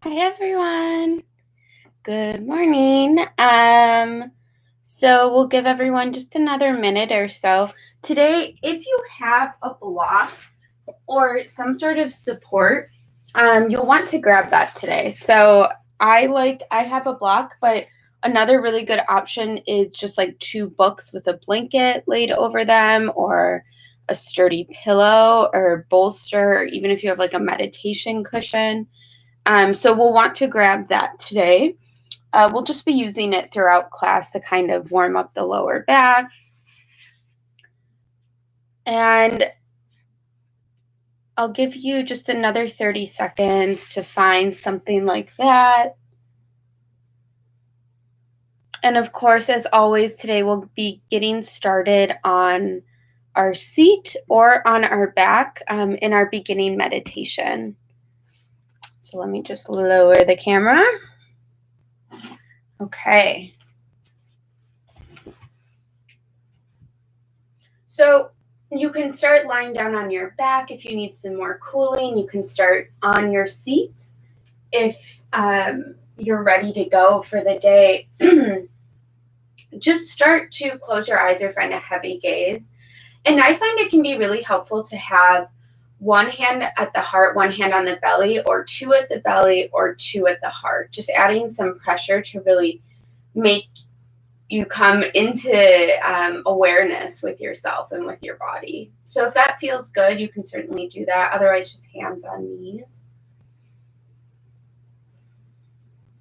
Hi everyone. Good morning. So we'll give everyone just another minute or so. Today, if you have a block or some sort of support, you'll want to grab that today. So I have a block, but another really good option is just like two books with a blanket laid over them or a sturdy pillow or bolster, or even if you have like a meditation cushion. So we'll want to grab that today. We'll just be using it throughout class to kind of warm up the lower back. And I'll give you just another 30 seconds to find something like that. And of course, as always, today we'll be getting started on our seat or on our back in our beginning meditation. So let me just lower the camera. Okay. So you can start lying down on your back if you need some more cooling. You can start on your seat if you're ready to go for the day. Just start to close your eyes or find a heavy gaze. And I find it can be really helpful to have one hand at the heart, one hand on the belly, or two at the belly, or two at the heart. Just adding some pressure to really make you come into awareness with yourself and with your body. So if that feels good, you can certainly do that. Otherwise, just hands on knees.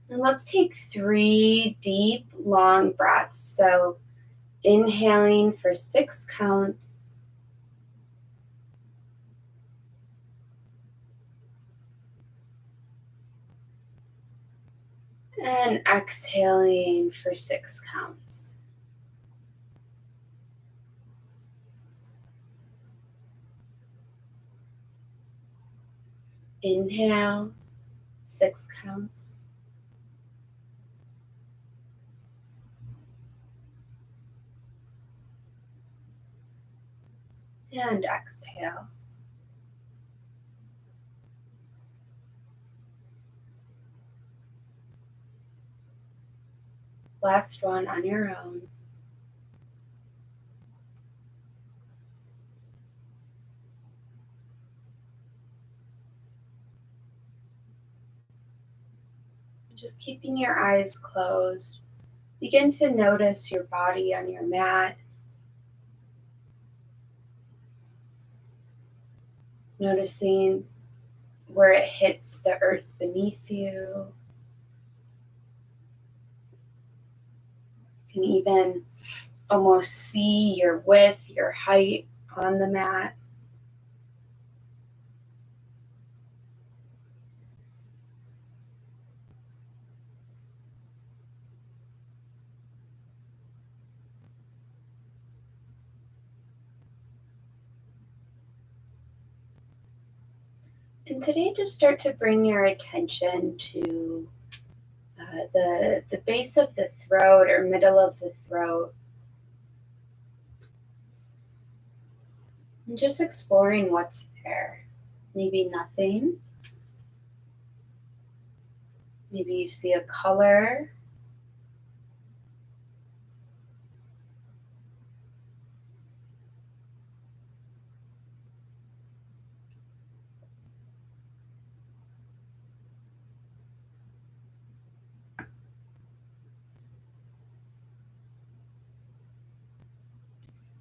And let's take 3 deep, long breaths. So inhaling for 6 counts. And exhaling for 6 counts. Inhale, 6 counts. And exhale. Last one on your own. Just keeping your eyes closed. Begin to notice your body on your mat. Noticing where it hits the earth beneath you. You can even almost see your width, your height on the mat. And today, just start to bring your attention to the base of the throat or middle of the throat. And just exploring what's there. Maybe nothing. Maybe you see a color.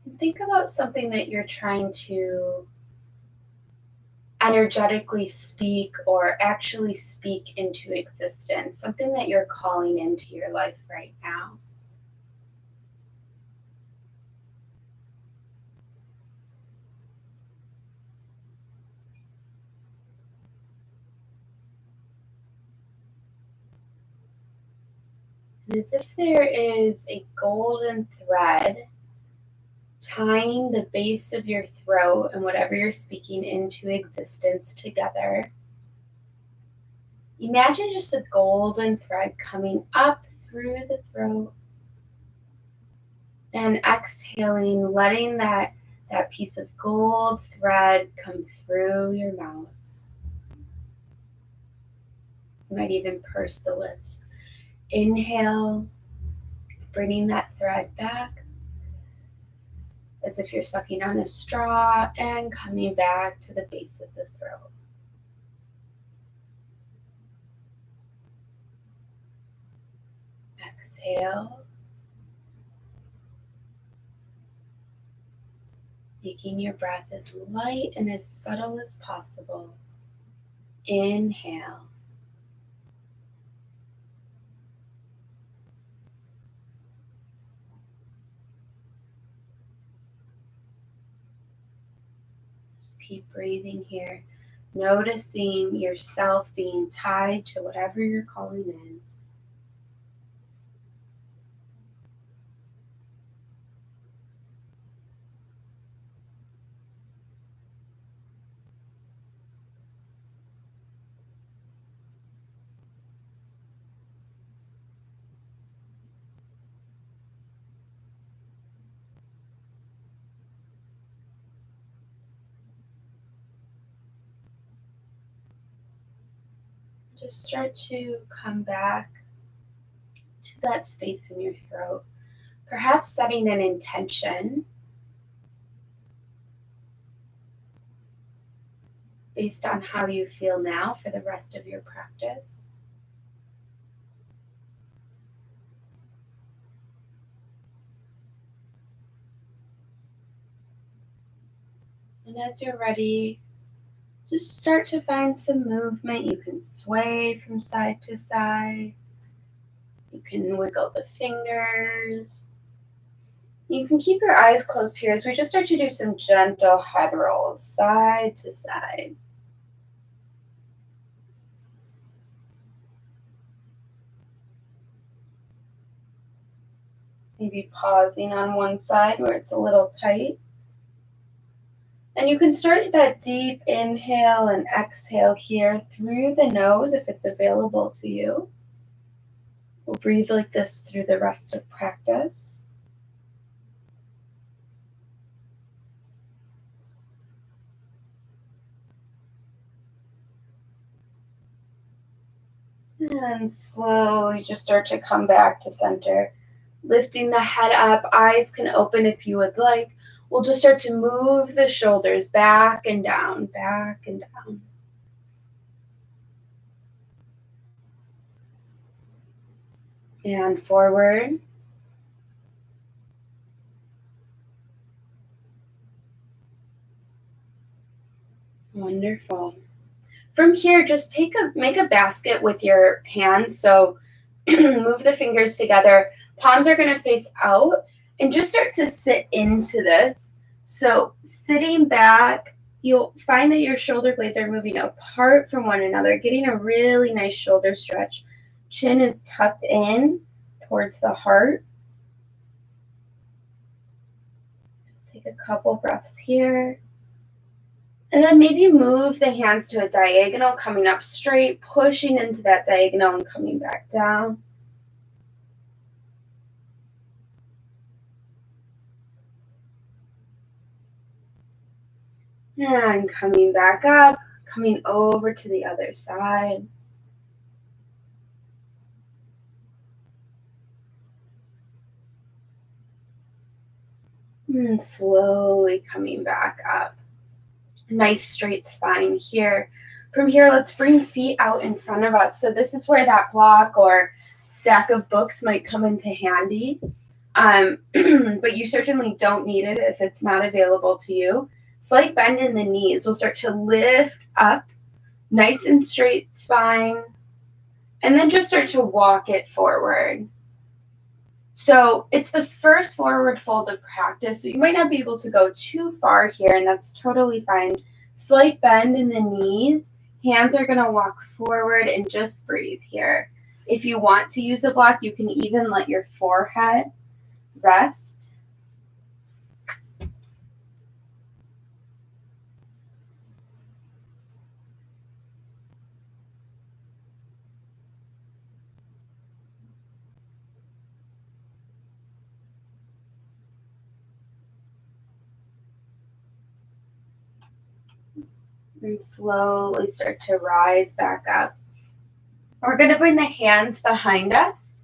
And think about something that you're trying to energetically speak or actually speak into existence, something that you're calling into your life right now. And as if there is a golden thread tying the base of your throat and whatever you're speaking into existence together. Imagine just a golden thread coming up through the throat and exhaling, letting that piece of gold thread come through your mouth. You might even purse the lips. Inhale, bringing that thread back as if you're sucking on a straw and coming back to the base of the throat. Exhale, making your breath as light and as subtle as possible. Inhale. Just keep breathing here, noticing yourself being tied to whatever you're calling in. Just start to come back to that space in your throat, perhaps setting an intention based on how you feel now for the rest of your practice. And as you're ready, just start to find some movement. You can sway from side to side. You can wiggle the fingers. You can keep your eyes closed here as we just start to do some gentle head rolls, side to side. Maybe pausing on one side where it's a little tight. And you can start that deep inhale and exhale here through the nose if it's available to you. We'll breathe like this through the rest of practice. And slowly just start to come back to center. Lifting the head up, eyes can open if you would like. We'll just start to move the shoulders back and down, back and down. And forward. Wonderful. From here, just make a basket with your hands. So move the fingers together. Palms are going to face out and just start to sit into this. So sitting back, you'll find that your shoulder blades are moving apart from one another, getting a really nice shoulder stretch. Chin is tucked in towards the heart. Just take a couple breaths here. And then maybe move the hands to a diagonal, coming up straight, pushing into that diagonal and coming back down. And coming back up, coming over to the other side. And slowly coming back up. Nice straight spine here. From here, let's bring feet out in front of us. So this is where that block or stack of books might come into handy. But you certainly don't need it if it's not available to you. Slight bend in the knees. We'll start to lift up, nice and straight spine, and then just start to walk it forward. So it's the first forward fold of practice, so you might not be able to go too far here, and that's totally fine. Slight bend in the knees. Hands are going to walk forward and just breathe here. If you want to use a block, you can even let your forehead rest. And slowly start to rise back up. We're going to bring the hands behind us.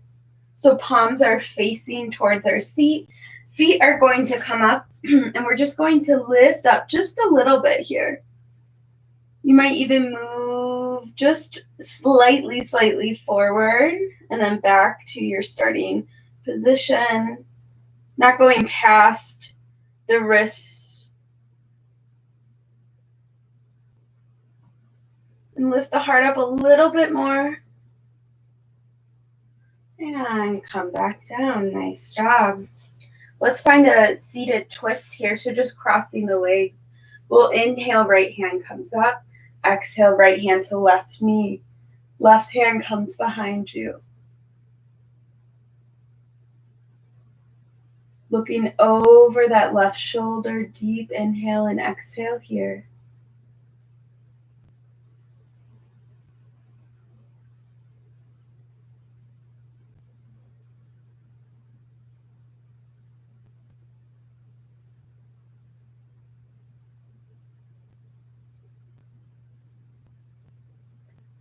So palms are facing towards our seat. Feet are going to come up and we're just going to lift up just a little bit here. You might even move just slightly forward and then back to your starting position, not going past the wrists. And lift the heart up a little bit more. And come back down. Nice job. Let's find a seated twist here. So just crossing the legs. We'll inhale, right hand comes up. Exhale, right hand to left knee. Left hand comes behind you. Looking over that left shoulder, deep inhale and exhale here.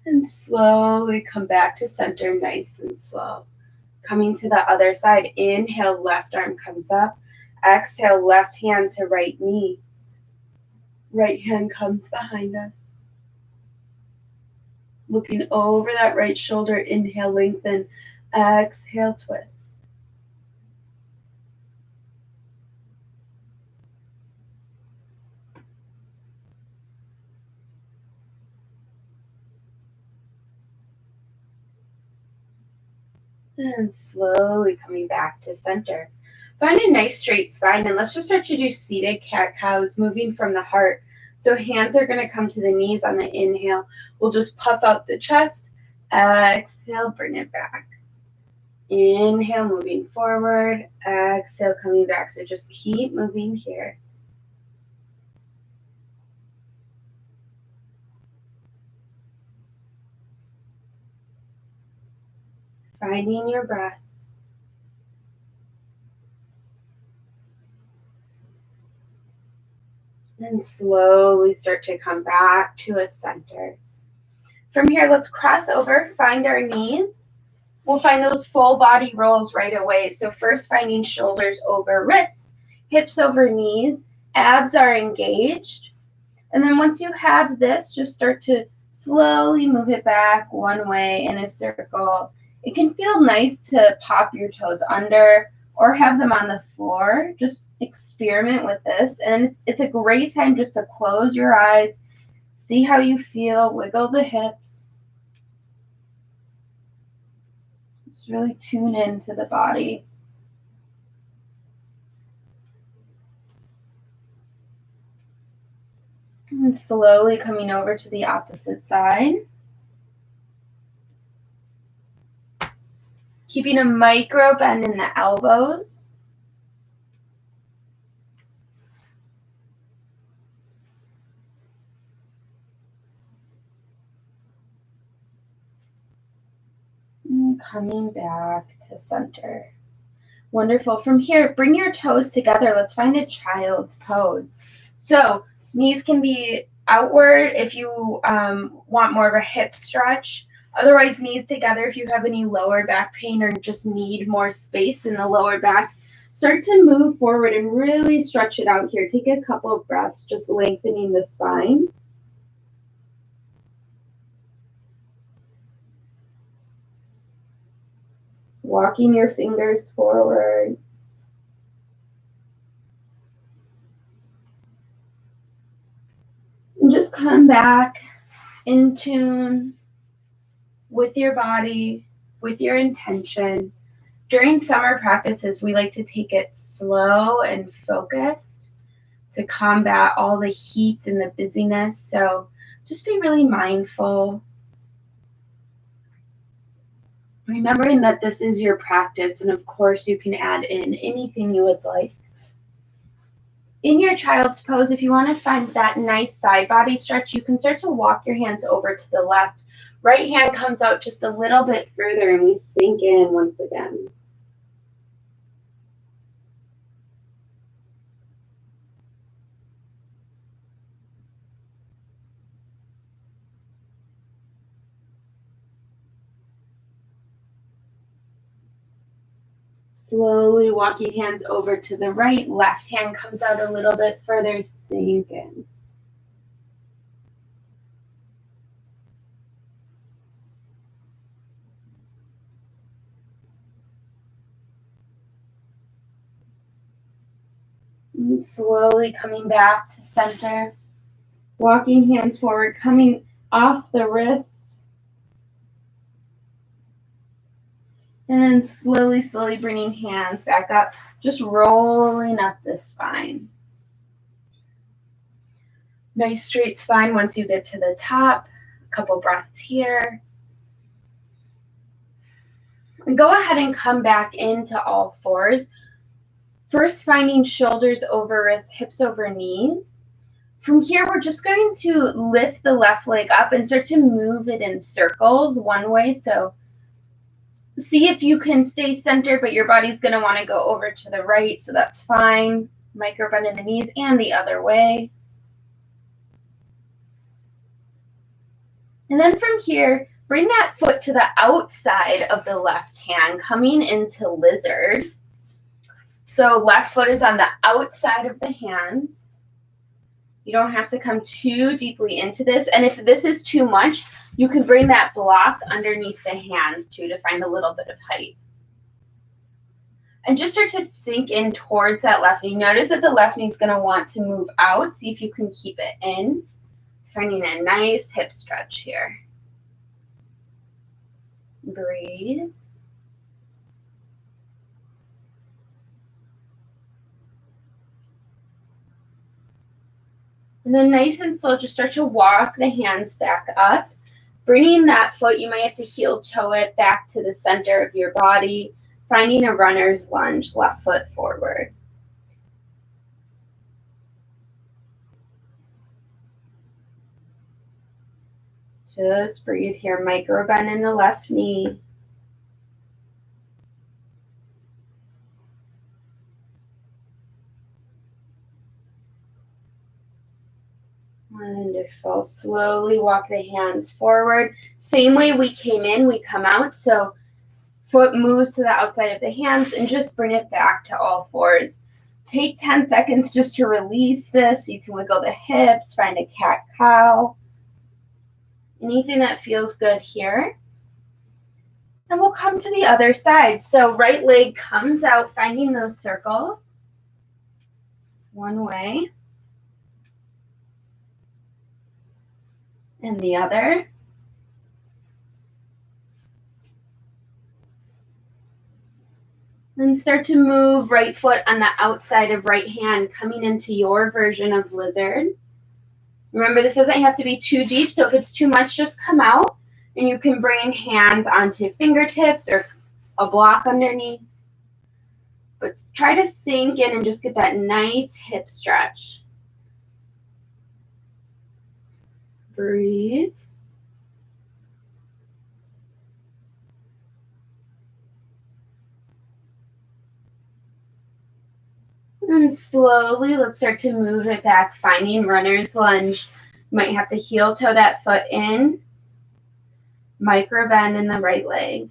And slowly come back to center, nice and slow. Coming to the other side, inhale, left arm comes up. Exhale, left hand to right knee. Right hand comes behind us. Looking over that right shoulder, inhale, lengthen. Exhale, twist. And slowly coming back to center. Find a nice straight spine and let's just start to do seated cat-cows, moving from the heart. So hands are going to come to the knees on the inhale. We'll just puff out the chest. Exhale, bring it back. Inhale, moving forward. Exhale, coming back. So just keep moving here. Finding your breath. Then slowly start to come back to a center. From here, let's cross over, find our knees. We'll find those full body rolls right away. So first finding shoulders over wrists, hips over knees, abs are engaged. And then once you have this, just start to slowly move it back one way in a circle. It can feel nice to pop your toes under or have them on the floor. Just experiment with this. And it's a great time just to close your eyes, see how you feel, wiggle the hips. Just really tune into the body. And slowly coming over to the opposite side. Keeping a micro bend in the elbows. And coming back to center. Wonderful. From here, bring your toes together. Let's find a child's pose. So knees can be outward if you want more of a hip stretch. Otherwise, knees together if you have any lower back pain or just need more space in the lower back. Start to move forward and really stretch it out here. Take a couple of breaths, just lengthening the spine. Walking your fingers forward. And just come back in tune with your body, with your intention. During summer practices, we like to take it slow and focused to combat all the heat and the busyness. So just be really mindful. Remembering that this is your practice, and of course you can add in anything you would like. In your child's pose, if you want to find that nice side body stretch, you can start to walk your hands over to the left. Right hand comes out just a little bit further and we sink in once again. Slowly walking hands over to the right. Left hand comes out a little bit further. Sink in. And slowly coming back to center. Walking hands forward, coming off the wrist. And then slowly bringing hands back up. Just rolling up the spine. Nice straight spine once you get to the top. A couple breaths here. And go ahead and come back into all fours. First, finding shoulders over wrists, hips over knees. From here, we're just going to lift the left leg up and start to move it in circles one way. So see if you can stay centered, but your body's going to want to go over to the right, so that's fine. Micro bend in the knees and the other way. And then from here, bring that foot to the outside of the left hand, coming into lizard. So left foot is on the outside of the hands. You don't have to come too deeply into this. And if this is too much, you can bring that block underneath the hands too to find a little bit of height. And just start to sink in towards that left knee. Notice that the left knee is going to want to move out. See if you can keep it in. Finding a nice hip stretch here. Breathe. And then nice and slow, just start to walk the hands back up. Bringing that foot, you might have to heel toe it back to the center of your body. Finding a runner's lunge, left foot forward. Just breathe here. Micro bend in the left knee. Wonderful. Slowly walk the hands forward. Same way we came in, we come out. So foot moves to the outside of the hands and just bring it back to all fours. Take 10 seconds just to release this. You can wiggle the hips, find a cat-cow. Anything that feels good here. And we'll come to the other side. So right leg comes out, finding those circles. One way. And the other. Then start to move right foot on the outside of right hand, coming into your version of lizard. Remember, this doesn't have to be too deep, so if it's too much, just come out. And you can bring hands onto fingertips or a block underneath. But try to sink in and just get that nice hip stretch. Breathe. And slowly, let's start to move it back, finding runner's lunge. You might have to heel toe that foot in. Micro bend in the right leg.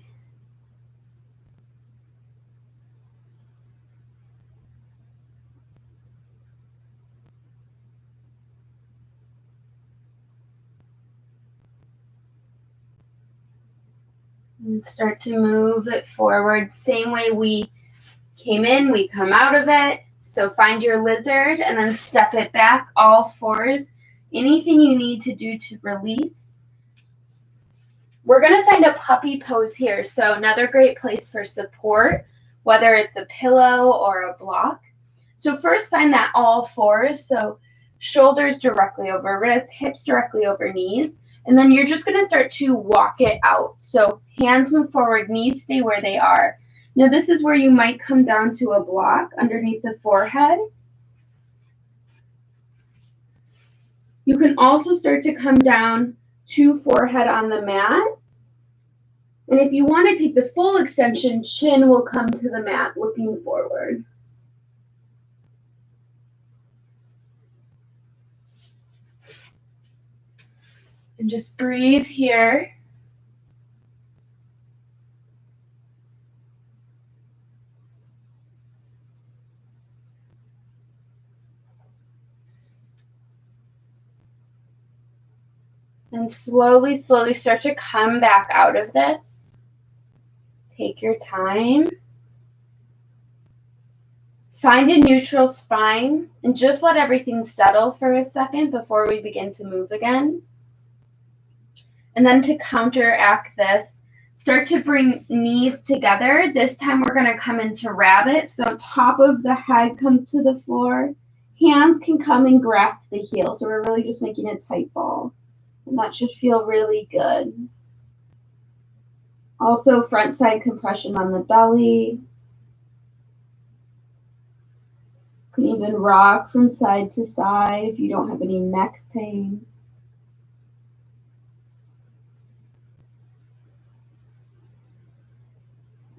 And start to move it forward. Same way we came in, we come out of it. So find your lizard and then step it back, all fours. Anything you need to do to release. We're going to find a puppy pose here. So another great place for support, whether it's a pillow or a block. So first find that all fours. So shoulders directly over wrists, hips directly over knees. And then you're just going to start to walk it out. So hands move forward, knees stay where they are. Now this is where you might come down to a block underneath the forehead. You can also start to come down to forehead on the mat. And if you want to take the full extension, chin will come to the mat looking forward. And just breathe here. And slowly, slowly start to come back out of this. Take your time. Find a neutral spine and just let everything settle for a second before we begin to move again. And then to counteract this, start to bring knees together. This time we're going to come into rabbit. So top of the head comes to the floor. Hands can come and grasp the heel. So we're really just making a tight ball. And that should feel really good. Also front side compression on the belly. You can even rock from side to side if you don't have any neck pain.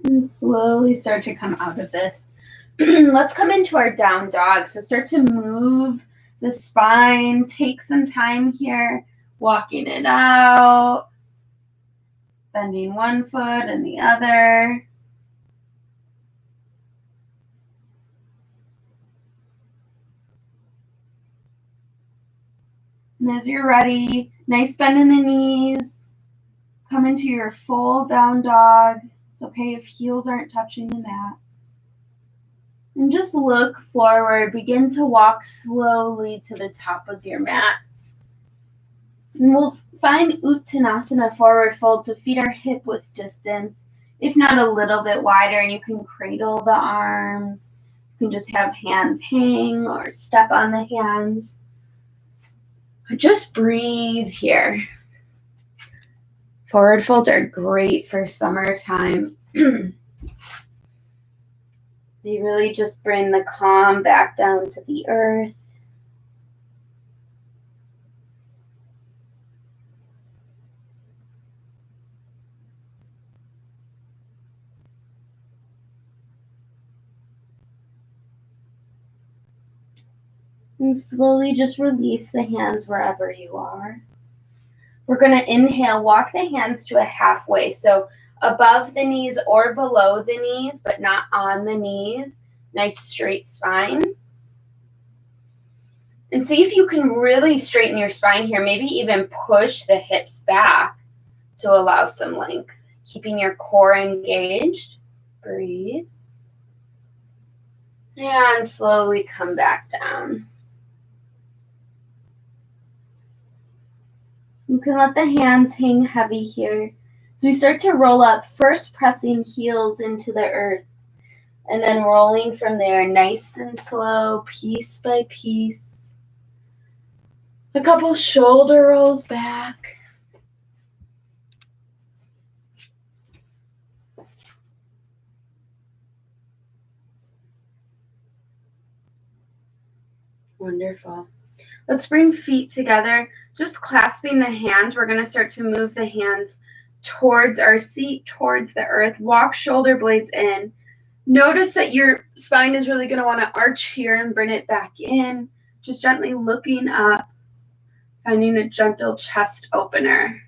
And slowly start to come out of this. Let's come into our down dog. So start to move the spine. Take some time here, walking it out, bending one foot and the other. And as you're ready, nice bend in the knees. Come into your full down dog. It's okay if heels aren't touching the mat. And just look forward. Begin to walk slowly to the top of your mat. And we'll find Uttanasana, forward fold, so feet are hip width distance, if not a little bit wider, and you can cradle the arms. You can just have hands hang or step on the hands. Just breathe here. Forward folds are great for summertime. They really just bring the calm back down to the earth. And slowly just release the hands wherever you are. We're going to inhale, walk the hands to a halfway. So above the knees or below the knees, but not on the knees. Nice straight spine. And see if you can really straighten your spine here. Maybe even push the hips back to allow some length. Keeping your core engaged. Breathe. And slowly come back down. You can let the hands hang heavy here. So we start to roll up, first pressing heels into the earth, and then rolling from there, nice and slow, piece by piece. A couple shoulder rolls back. Wonderful. Let's bring feet together, just clasping the hands. We're going to start to move the hands towards our seat, towards the earth. Walk shoulder blades in. Notice that your spine is really going to want to arch here and bring it back in. Just gently looking up, finding a gentle chest opener.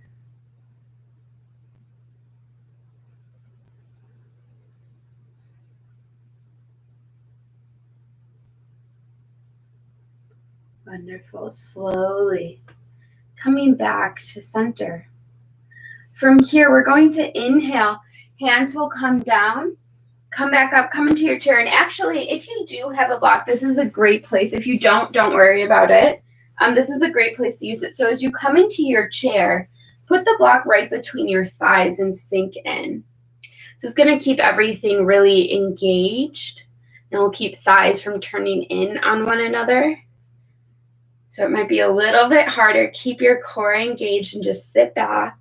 Wonderful. Slowly coming back to center. From here, we're going to inhale. Hands will come down. Come back up, come into your chair. And actually, if you do have a block, this is a great place. If you don't worry about it. This is a great place to use it. So as you come into your chair, put the block right between your thighs and sink in. So it's going to keep everything really engaged, and will keep thighs from turning in on one another. So it might be a little bit harder. Keep your core engaged and just sit back.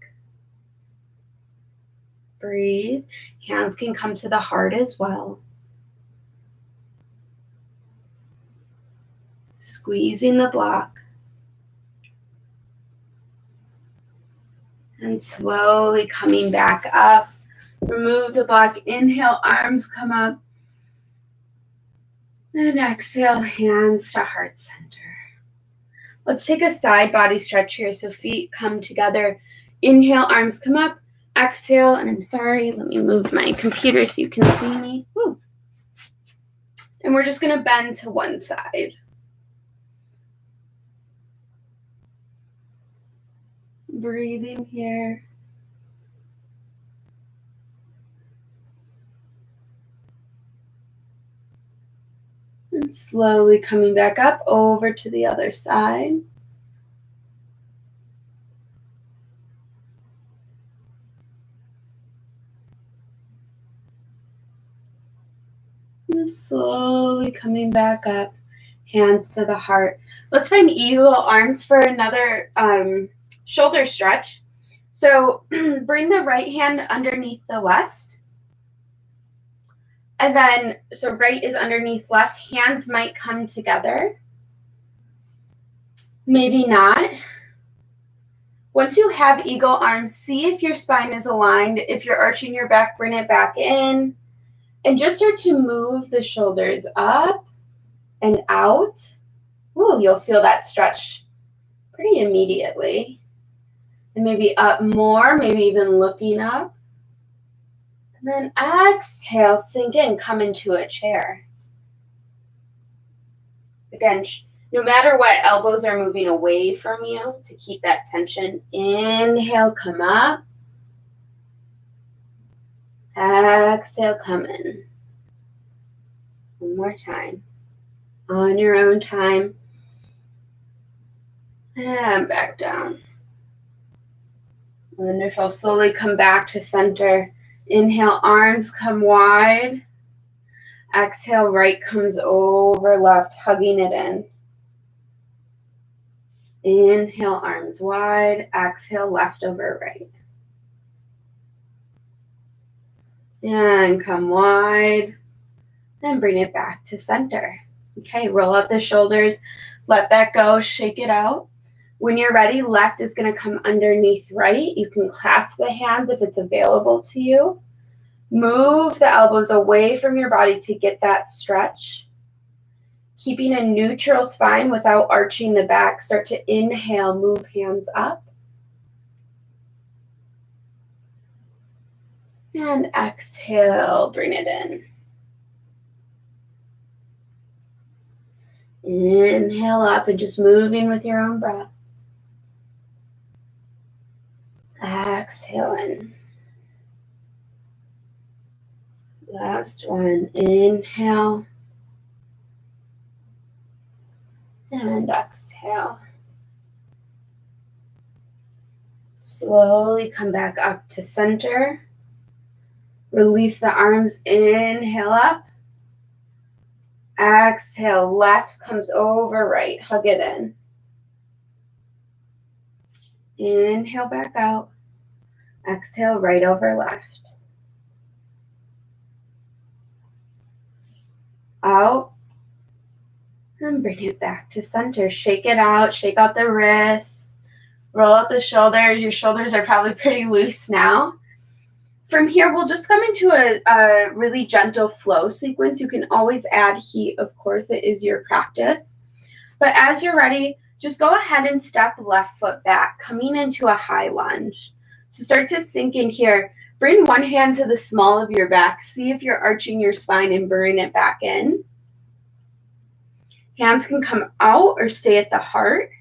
Breathe. Hands can come to the heart as well. Squeezing the block. And slowly coming back up. Remove the block. Inhale, arms come up. And exhale, hands to heart center. Let's take a side body stretch here. So feet come together. Inhale, arms come up. Exhale, and I'm sorry, let me move my computer so you can see me. Woo. And we're just going to bend to one side. Breathing here. And slowly coming back up over to the other side. And slowly coming back up, hands to the heart. Let's find eagle arms for another shoulder stretch. So bring the right hand underneath the left. And then, so right is underneath left. Hands might come together. Maybe not. Once you have eagle arms, see if your spine is aligned. If you're arching your back, bring it back in. And just start to move the shoulders up and out. Ooh, you'll feel that stretch pretty immediately. And maybe up more, maybe even looking up. And then exhale, sink in, come into a chair. Again, no matter what, elbows are moving away from you to keep that tension. Inhale, come up. Exhale, come in. One more time. On your own time. And back down. Wonderful. Slowly come back to center. Inhale, arms come wide. Exhale, right comes over left, hugging it in. Inhale, arms wide. Exhale, left over right. And come wide. And bring it back to center. Okay, roll up the shoulders. Let that go. Shake it out. When you're ready, left is going to come underneath right. You can clasp the hands if it's available to you. Move the elbows away from your body to get that stretch. Keeping a neutral spine without arching the back. Start to inhale, move hands up. And exhale, bring it in. Inhale up and just moving with your own breath. Exhale in. Last one. Inhale. And exhale. Slowly come back up to center. Release the arms. Inhale up. Exhale. Left comes over right. Hug it in. Inhale back out. Exhale right over left. Out. And bring it back to center. Shake it out. Shake out the wrists. Roll out the shoulders. Your shoulders are probably pretty loose now. From here, we'll just come into a really gentle flow sequence. You can always add heat, of course, it is your practice. But as you're ready, just go ahead and step left foot back, coming into a high lunge. So start to sink in here. Bring one hand to the small of your back. See if you're arching your spine and bring it back in. Hands can come out or stay at the heart.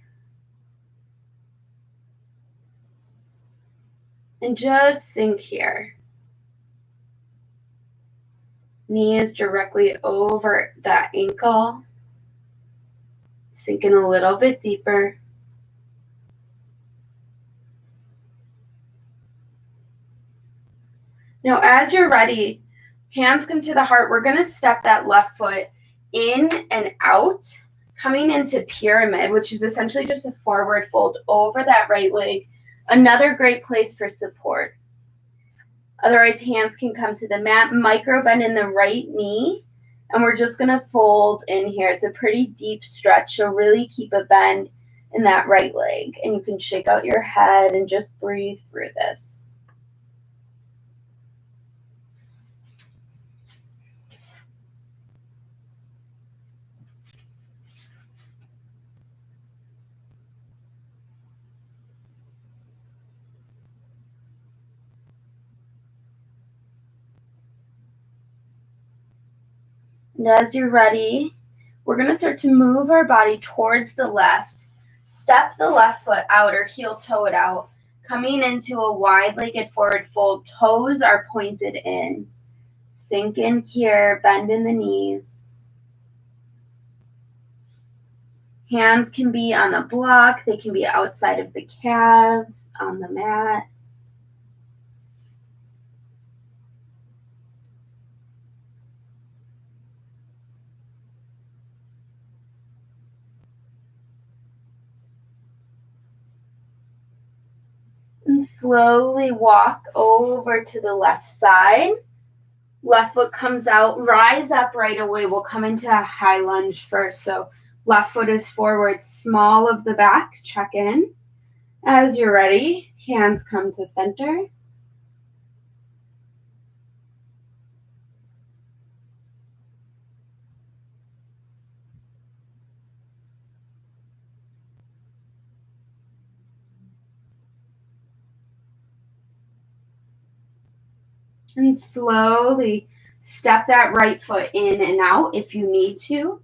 And just sink here. Knees directly over that ankle. Sink in a little bit deeper. Now, as you're ready, hands come to the heart. We're going to step that left foot in and out, coming into pyramid, which is essentially just a forward fold over that right leg. Another great place for support. Otherwise, hands can come to the mat, micro bend in the right knee, and we're just going to fold in here. It's a pretty deep stretch, so really keep a bend in that right leg. And you can shake out your head and just breathe through this. And as you're ready, we're going to start to move our body towards the left. Step the left foot out or heel toe it out. Coming into a wide-legged forward fold, toes are pointed in. Sink in here, bend in the knees. Hands can be on a block, they can be outside of the calves, on the mat. And slowly walk over to the left side. Left foot comes out, rise up right away. We'll come into a high lunge first. So left foot is forward, small of the back, check in. As you're ready, hands come to center. And slowly step that right foot in and out if you need to.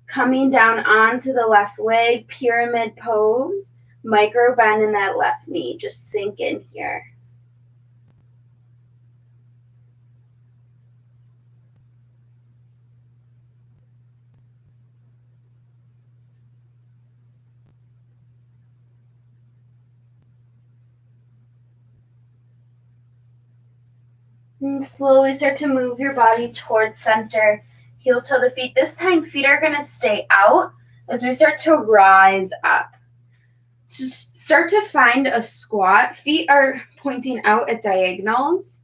Coming down onto the left leg, pyramid pose, micro bend in that left knee. Just sink in here. And slowly start to move your body towards center. Heel toe the feet. This time, feet are going to stay out as we start to rise up. So start to find a squat. Feet are pointing out at diagonals.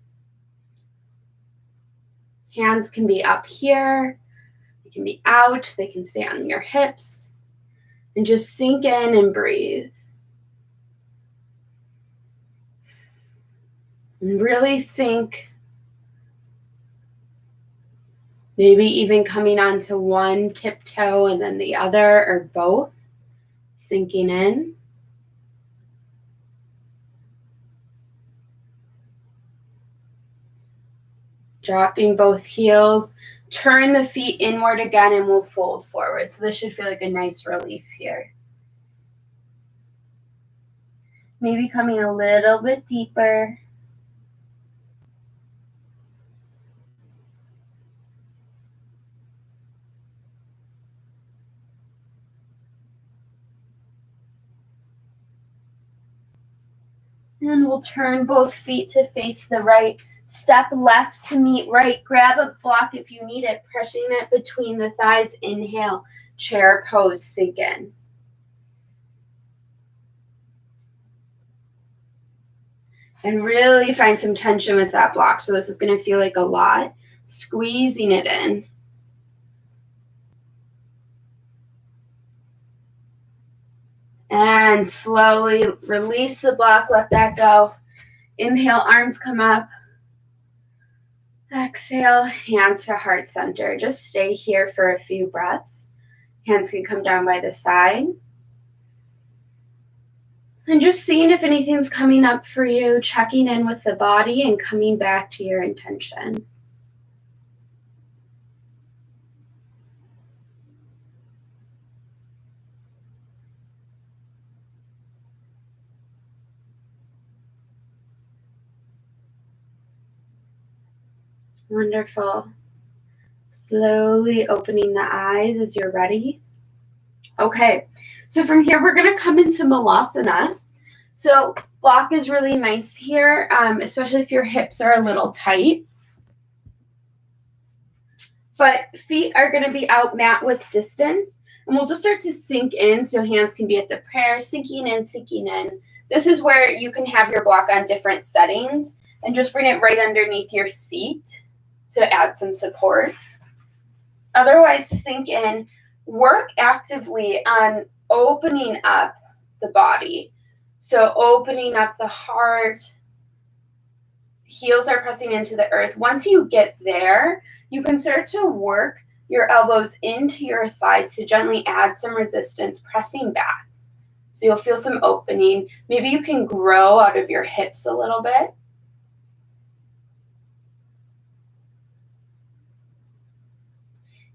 Hands can be up here. They can be out. They can stay on your hips. And just sink in and breathe. And really sink. Maybe even coming onto one tiptoe and then the other, or both. Sinking in. Dropping both heels. Turn the feet inward again and we'll fold forward. So this should feel like a nice relief here. Maybe coming a little bit deeper. And we'll turn both feet to face the right. Step left to meet right. Grab a block if you need it, pressing it between the thighs. Inhale, chair pose, sink in. And really find some tension with that block. So this is going to feel like a lot. Squeezing it in. And slowly release the block, let that go. Inhale, arms come up. Exhale, hands to heart center. Just stay here for a few breaths. Hands can come down by the side. And just seeing if anything's coming up for you, checking in with the body and coming back to your intention. Wonderful. Slowly opening the eyes as you're ready. Okay, so from here we're going to come into Malasana. So block is really nice here, especially if your hips are a little tight. But feet are going to be out mat width distance. And we'll just start to sink in so hands can be at the prayer, sinking in, sinking in. This is where you can have your block on different settings and just bring it right underneath your seat to add some support. Otherwise, sink in. Work actively on opening up the body. So opening up the heart. Heels are pressing into the earth. Once you get there, you can start to work your elbows into your thighs to gently add some resistance, pressing back. So you'll feel some opening. Maybe you can grow out of your hips a little bit.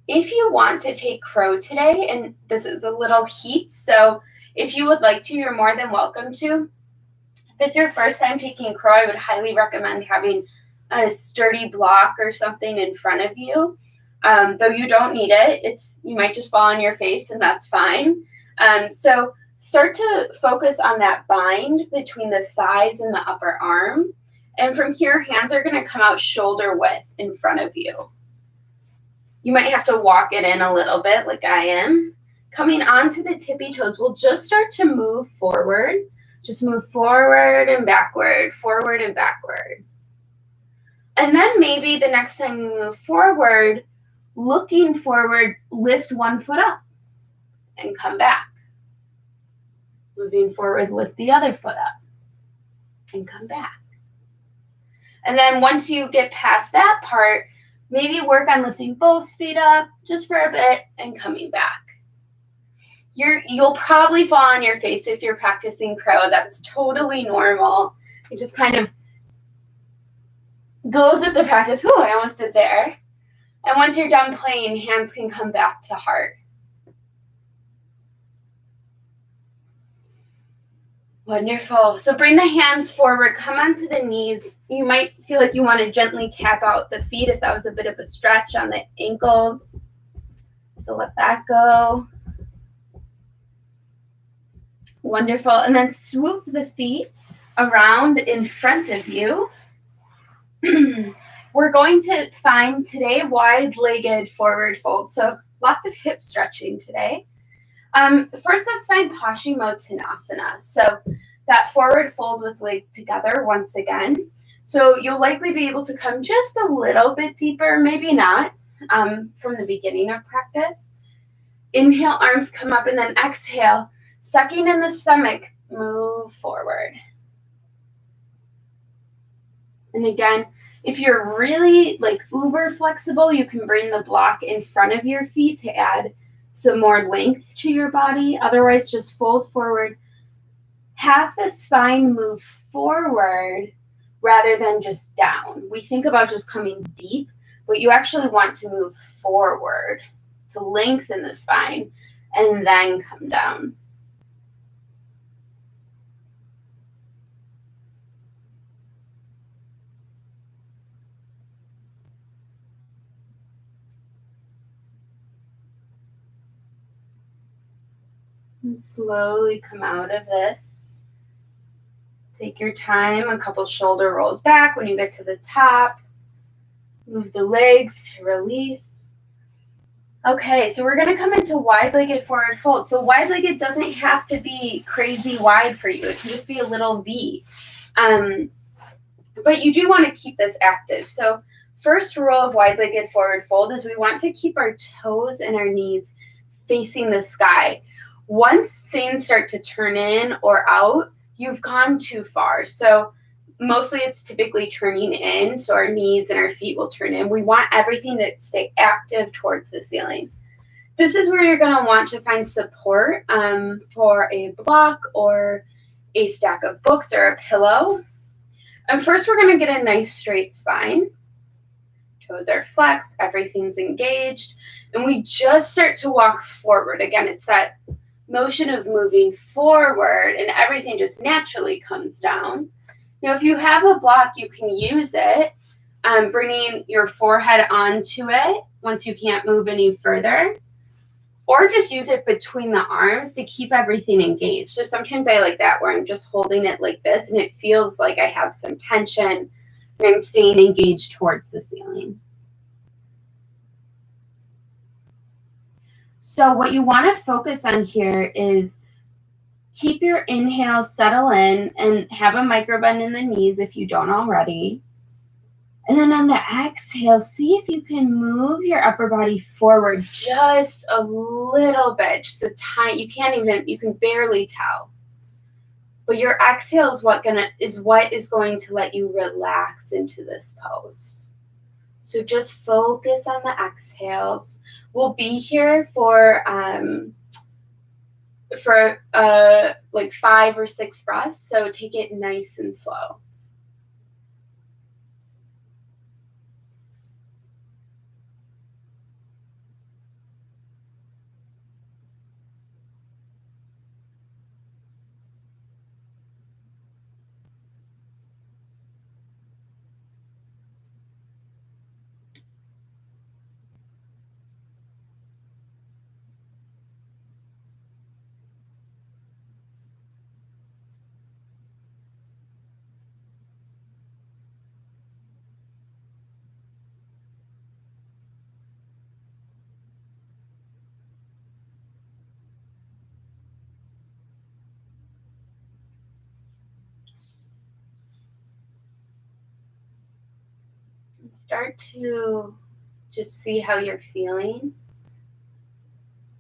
If you want to take crow today, and this is a little heat, so if you would like to, you're more than welcome to. If it's your first time taking crow, I would highly recommend having a sturdy block or something in front of you. Though you don't need it. You might just fall on your face, and that's fine. So start to focus on that bind between the thighs and the upper arm. And from here, hands are going to come out shoulder width in front of you. You might have to walk it in a little bit like I am. Coming onto the tippy toes, we'll just start to move forward. Just move forward and backward, forward and backward. And then maybe the next time you move forward, looking forward, lift one foot up and come back. Moving forward, lift the other foot up and come back. And then once you get past that part, maybe work on lifting both feet up just for a bit and coming back. You'll probably fall on your face if you're practicing crow. That's totally normal. It just kind of goes with the practice. Ooh, I almost did there. And once you're done playing, hands can come back to heart. Wonderful. So bring the hands forward, come onto the knees. You might feel like you want to gently tap out the feet if that was a bit of a stretch on the ankles. So let that go. Wonderful. And then swoop the feet around in front of you. We're going to find today wide-legged forward fold. So lots of hip stretching today. First, let's find Paschimottanasana. So that forward fold with legs together once again. So you'll likely be able to come just a little bit deeper, maybe not, from the beginning of practice. Inhale, arms come up, and then exhale, sucking in the stomach, move forward. And again, if you're really uber flexible, you can bring the block in front of your feet to add some more length to your body. Otherwise, just fold forward. Have the spine move forward rather than just down. We think about just coming deep, but you actually want to move forward to lengthen the spine and then come down. And slowly come out of this. Take your time, a couple shoulder rolls back when you get to the top. Move the legs to release. Okay, so we're going to come into wide-legged forward fold. So wide-legged doesn't have to be crazy wide for you. It can just be a little V. But you do want to keep this active. So first rule of wide-legged forward fold is we want to keep our toes and our knees facing the sky. Once things start to turn in or out, you've gone too far. So mostly it's typically turning in, so our knees and our feet will turn in. We want everything to stay active towards the ceiling. This is where you're going to want to find support for a block or a stack of books or a pillow. And first we're going to get a nice straight spine. Toes are flexed, everything's engaged, and we just start to walk forward. Again, it's that motion of moving forward and everything just naturally comes down. Now, if you have a block, you can use it, bringing your forehead onto it once you can't move any further, or just use it between the arms to keep everything engaged. So sometimes I like that where I'm just holding it like this and it feels like I have some tension and I'm staying engaged towards the ceiling. So what you want to focus on here is keep your inhale, settle in, and have a micro bend in the knees if you don't already. And then on the exhale, see if you can move your upper body forward just a little bit, just a tiny. You can barely tell. But your exhale is what is going to let you relax into this pose. So just focus on the exhales. We'll be here for 5 or 6 breaths, so take it nice and slow. Start to just see how you're feeling.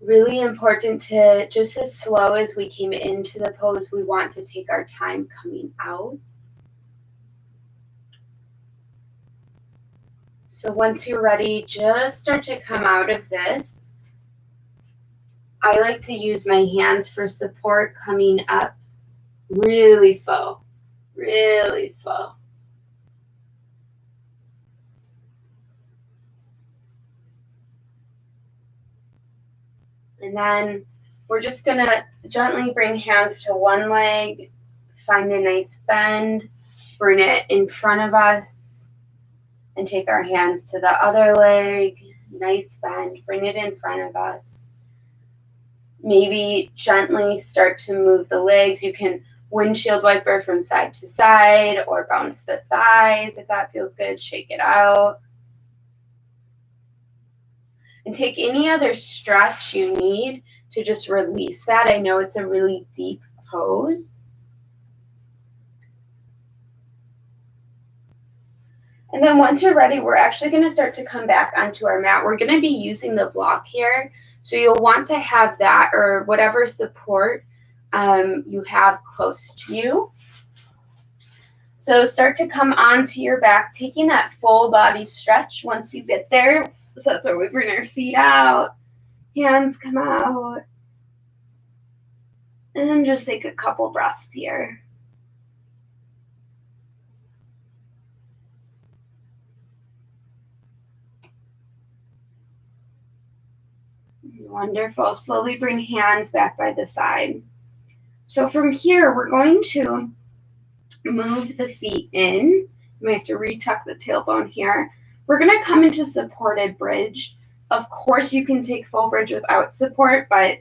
Really important to, just as slow as we came into the pose, we want to take our time coming out. So once you're ready, just start to come out of this. I like to use my hands for support coming up really slow, really slow. And then we're just gonna gently bring hands to one leg, find a nice bend, bring it in front of us, and take our hands to the other leg, nice bend, bring it in front of us. Maybe gently start to move the legs. You can windshield wiper from side to side or bounce the thighs if that feels good, shake it out. And take any other stretch you need to just release that. I know it's a really deep pose. And then once you're ready, we're actually going to start to come back onto our mat. We're going to be using the block here. So you'll want to have that or whatever support you have close to you. So start to come onto your back, taking that full body stretch once you get there. So that's where we bring our feet out, hands come out. And then just take a couple breaths here. Wonderful. Slowly bring hands back by the side. So from here, we're going to move the feet in. You might have to retuck the tailbone here. We're going to come into supported bridge. Of course, you can take full bridge without support, but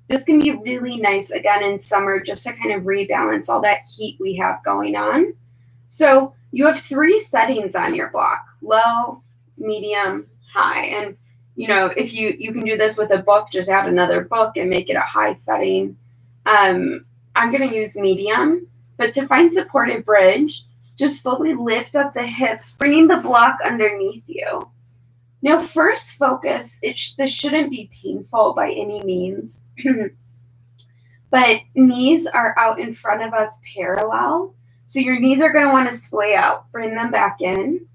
this can be really nice, again, in summer, just to kind of rebalance all that heat we have going on. So you have 3 settings on your block: low, medium, high. And if you can do this with a book, just add another book and make it a high setting. I'm going to use medium, but to find supported bridge, just slowly lift up the hips, bringing the block underneath you. Now, first focus, this shouldn't be painful by any means, but knees are out in front of us parallel. So your knees are going to want to splay out. Bring them back in.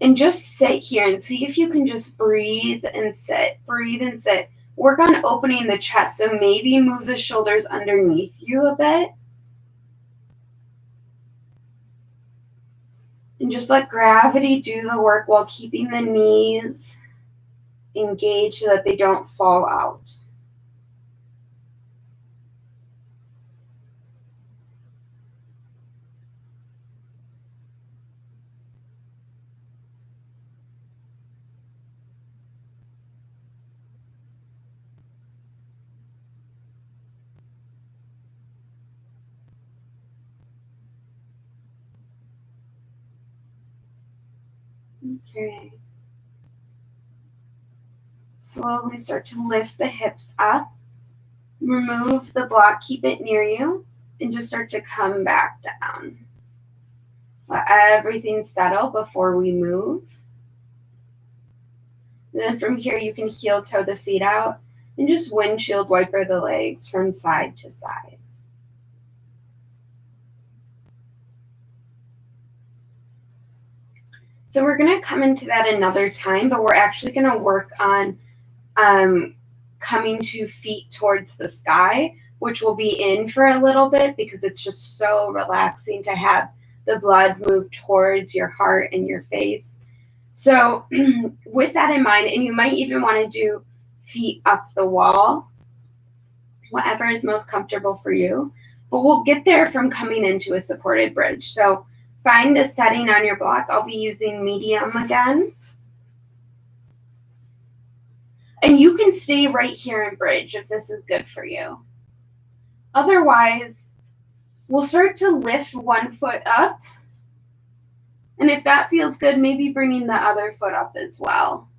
And just sit here and see if you can just breathe and sit. Breathe and sit. Work on opening the chest. So maybe move the shoulders underneath you a bit. And just let gravity do the work while keeping the knees engaged so that they don't fall out. Okay. Slowly start to lift the hips up. Remove the block, keep it near you, and just start to come back down. Let everything settle before we move. And then from here, you can heel toe the feet out and just windshield wiper the legs from side to side. So we're going to come into that another time, but we're actually going to work on coming to feet towards the sky, which will be in for a little bit because it's just so relaxing to have the blood move towards your heart and your face. So with that in mind, and you might even want to do feet up the wall, whatever is most comfortable for you, but we'll get there from coming into a supported bridge. So find a setting on your block. I'll be using medium again. And you can stay right here in bridge if this is good for you. Otherwise, we'll start to lift one foot up. And if that feels good, maybe bringing the other foot up as well.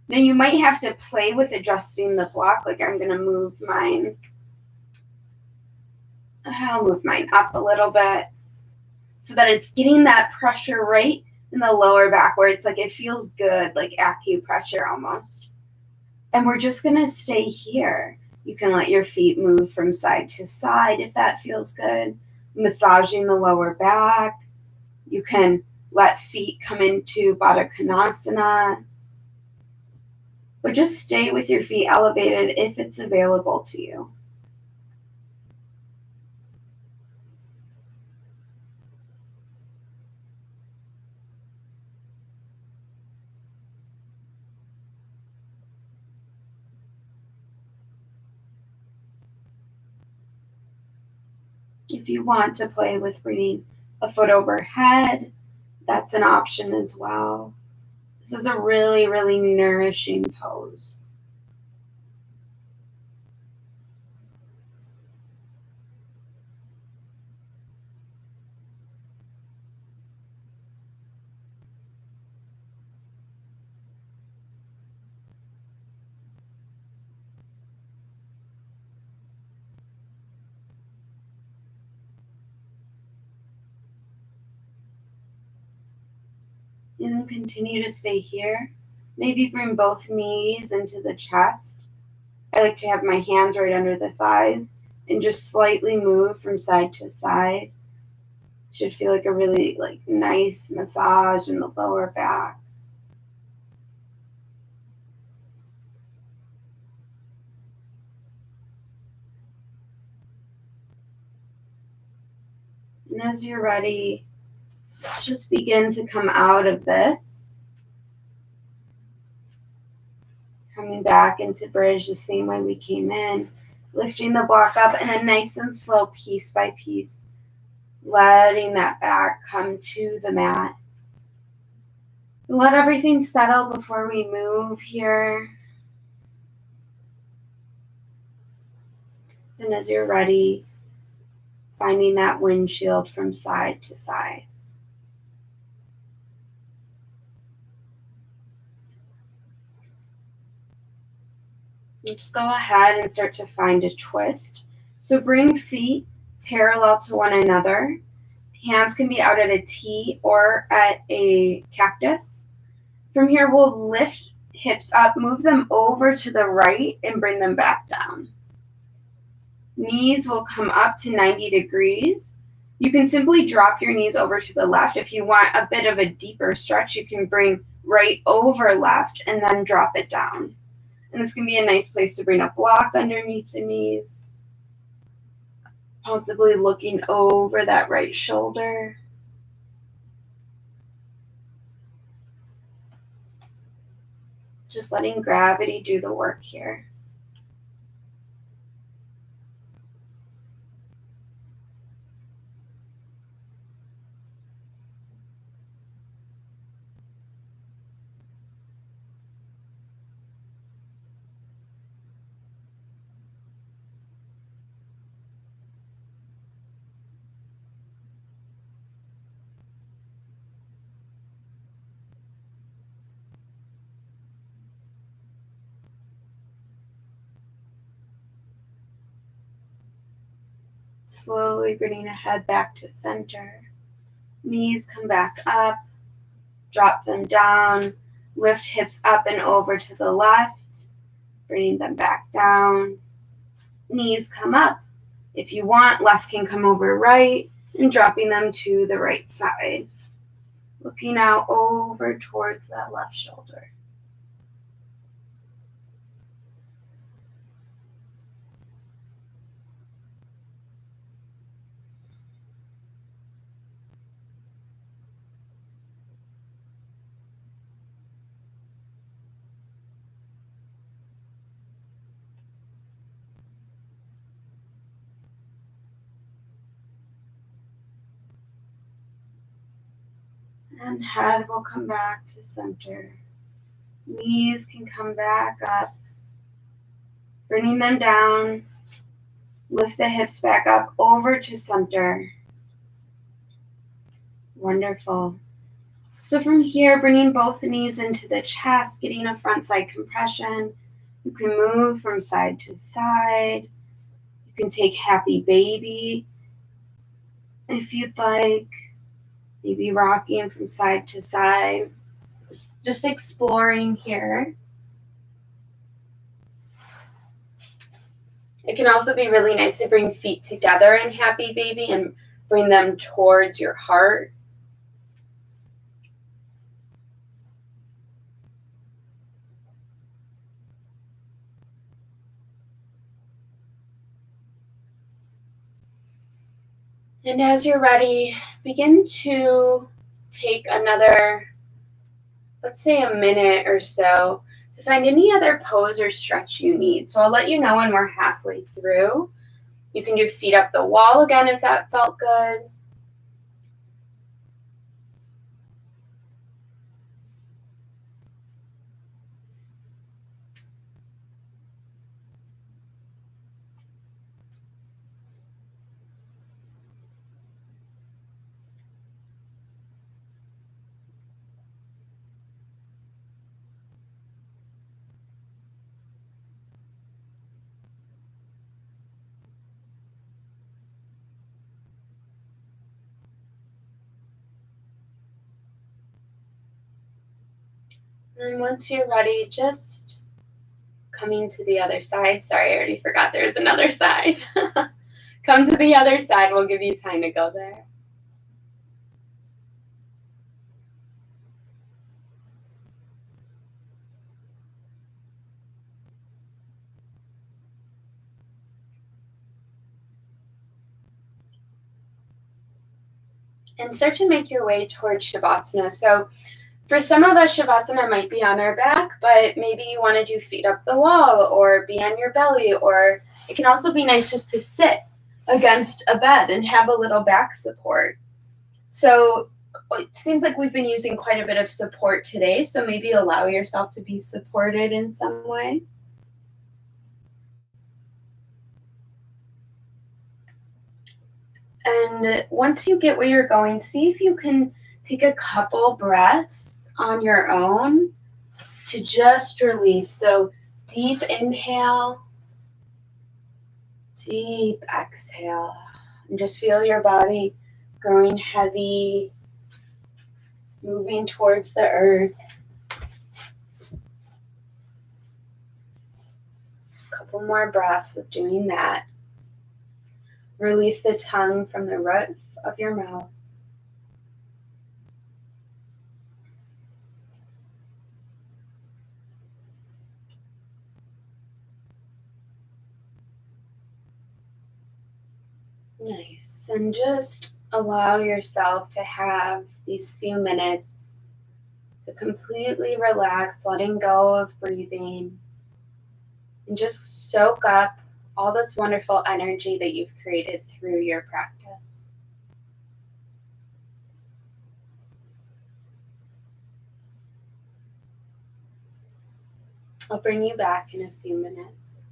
Now you might have to play with adjusting the block. Like I'm going to move mine. I'll move mine up a little bit so that it's getting that pressure right in the lower back where it's like it feels good, like acupressure almost. And we're just going to stay here. You can let your feet move from side to side if that feels good. Massaging the lower back. You can let feet come into Baddha Konasana. But just stay with your feet elevated if it's available to you. If you want to play with bringing a foot overhead, that's an option as well. This is a really, really nourishing pose. And continue to stay here. Maybe bring both knees into the chest. I like to have my hands right under the thighs and just slightly move from side to side. Should feel like a really nice massage in the lower back. And as you're ready, just begin to come out of this. Coming back into bridge the same way we came in. Lifting the block up and then nice and slow, piece by piece. Letting that back come to the mat. Let everything settle before we move here. And as you're ready, finding that windshield from side to side. Let's go ahead and start to find a twist. So bring feet parallel to one another. Hands can be out at a T or at a cactus. From here, we'll lift hips up, move them over to the right, and bring them back down. Knees will come up to 90 degrees. You can simply drop your knees over to the left. If you want a bit of a deeper stretch, you can bring right over left and then drop it down. And this can be a nice place to bring a block underneath the knees. Possibly looking over that right shoulder. Just letting gravity do the work here. Slowly bringing the head back to center. Knees come back up. Drop them down. Lift hips up and over to the left. Bringing them back down. Knees come up. If you want, left can come over right and dropping them to the right side. Looking out over towards that left shoulder. And head will come back to center. Knees can come back up. Bringing them down. Lift the hips back up over to center. Wonderful. So from here, bringing both knees into the chest, getting a front side compression. You can move from side to side. You can take happy baby if you'd like. maybe rocking from side to side, just exploring here. It can also be really nice to bring feet together in Happy Baby and bring them towards your heart. And as you're ready, begin to take another, let's say, a minute or so to find any other pose or stretch you need. So I'll let you know when we're halfway through. You can do feet up the wall again if that felt good. And once you're ready, just coming to the other side. Sorry, I already forgot there's another side. Come to the other side. We'll give you time to go there. And start to make your way towards Shavasana. So for some of us, Shavasana might be on our back, but maybe you want to do feet up the wall or be on your belly, or it can also be nice just to sit against a bed and have a little back support. So it seems like we've been using quite a bit of support today, so maybe allow yourself to be supported in some way. And once you get where you're going, see if you can take a couple breaths on your own to just release. So deep inhale, deep exhale, and just feel your body growing heavy, moving towards the earth. A couple more breaths of doing that. Release the tongue from the roof of your mouth. Nice. And just allow yourself to have these few minutes to completely relax, letting go of breathing, and just soak up all this wonderful energy that you've created through your practice. I'll bring you back in a few minutes.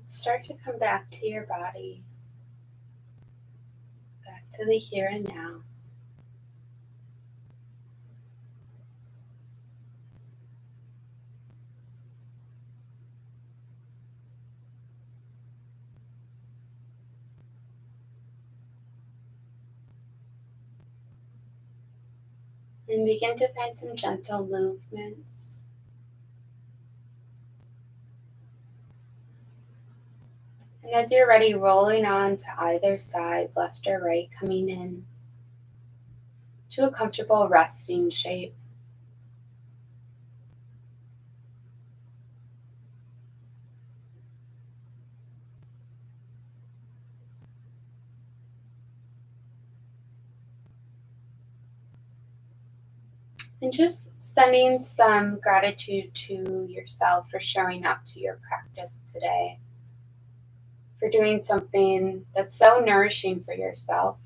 Start to come back to your body, back to the here and now. And begin to find some gentle movements. And as you're ready, rolling on to either side, left or right, coming in to a comfortable resting shape. And just sending some gratitude to yourself for showing up to your practice today, for doing something that's so nourishing for yourself,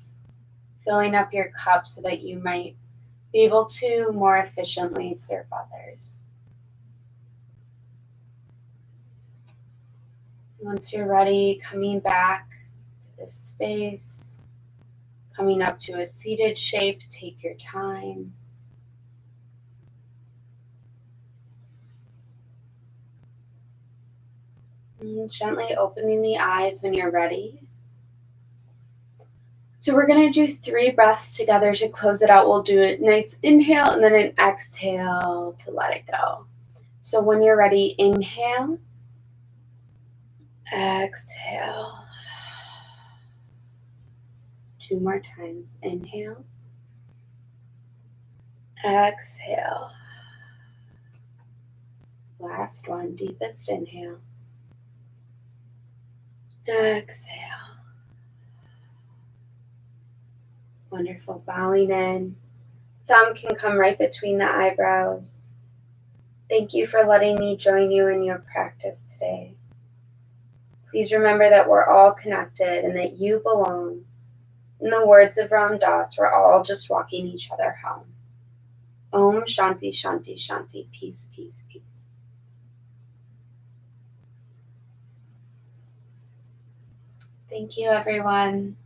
filling up your cup so that you might be able to more efficiently serve others. Once you're ready, coming back to this space, coming up to a seated shape, take your time. And gently opening the eyes when you're ready. So we're going to do 3 breaths together to close it out. We'll do a nice inhale and then an exhale to let it go. So when you're ready, inhale, exhale. 2 more times. Inhale, exhale. Last one, deepest inhale. Exhale. Wonderful. Bowing in. Thumb can come right between the eyebrows. Thank you for letting me join you in your practice today. Please remember that we're all connected and that you belong. In the words of Ram Dass, we're all just walking each other home. Om Shanti Shanti Shanti. Peace, peace, peace. Thank you, everyone.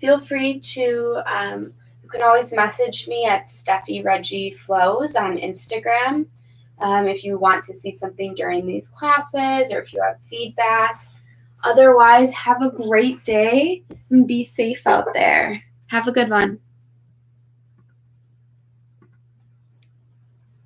Feel free to, you can always message me at Steffi Reggie Flows on Instagram if you want to see something during these classes or if you have feedback. Otherwise, have a great day and be safe out there. Have a good one.